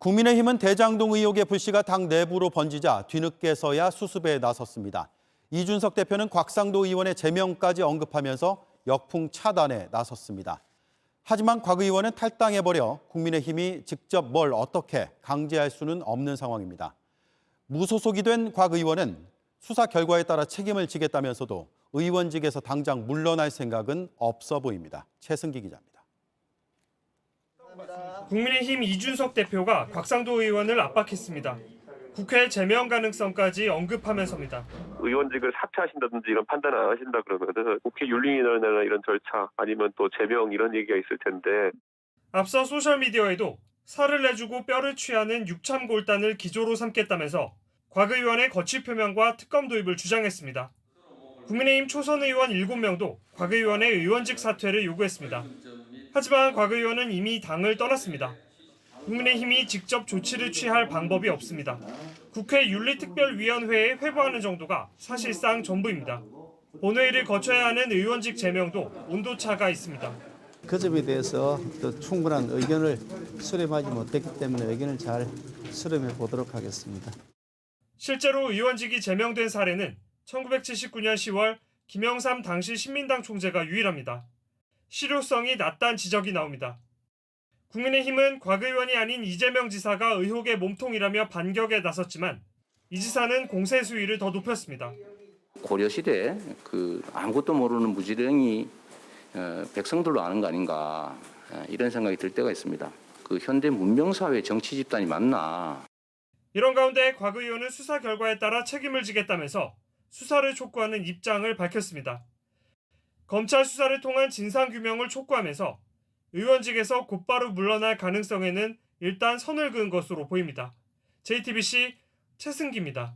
국민의힘은 대장동 의혹의 불씨가 당 내부로 번지자 뒤늦게서야 수습에 나섰습니다. 이준석 대표는 곽상도 의원의 제명까지 언급하면서 역풍 차단에 나섰습니다. 하지만 곽 의원은 탈당해버려 국민의힘이 직접 뭘 어떻게 강제할 수는 없는 상황입니다. 무소속이 된 곽 의원은 수사 결과에 따라 책임을 지겠다면서도 의원직에서 당장 물러날 생각은 없어 보입니다. 최승기 기자입니다. 국민의힘 이준석 대표가 곽상도 의원을 압박했습니다. 국회 제명 가능성까지 언급하면서입니다. 의원직을 사퇴하신다든지 이런 판단을 안 하신다 그러면은 국회 윤리위원회나 이런 절차 아니면 또 제명 이런 얘기가 있을 텐데. 앞서 소셜미디어에도 살을 내주고 뼈를 취하는 육참골단을 기조로 삼겠다면서 곽 의원의 거취 표명과 특검 도입을 주장했습니다. 국민의힘 초선 의원 7명도 곽 의원의 의원직 사퇴를 요구했습니다. 하지만 곽 의원은 이미 당을 떠났습니다. 국민의힘이 직접 조치를 취할 방법이 없습니다. 국회 윤리특별위원회에 회부하는 정도가 사실상 전부입니다. 본회의를 거쳐야 하는 의원직 제명도 온도차가 있습니다. 그 점에 대해서 또 충분한 의견을 수렴하지 못했기 때문에 의견을 잘 수렴해 보도록 하겠습니다. 실제로 의원직이 제명된 사례는 1979년 10월 김영삼 당시 신민당 총재가 유일합니다. 실효성이 낮다는 지적이 나옵니다. 국민의힘은 곽 의원이 아닌 이재명 지사가 의혹의 몸통이라며 반격에 나섰지만 이 지사는 공세 수위를 더 높였습니다. 고려시대 아무것도 모르는 무지랭이 백성들로 아는 거 아닌가 이런 생각이 들 때가 있습니다. 현대 문명사회 정치 집단이 맞나. 이런 가운데 곽 의원은 수사 결과에 따라 책임을 지겠다면서 수사를 촉구하는 입장을 밝혔습니다. 검찰 수사를 통한 진상규명을 촉구하면서 의원직에서 곧바로 물러날 가능성에는 일단 선을 그은 것으로 보입니다. JTBC 최승기입니다.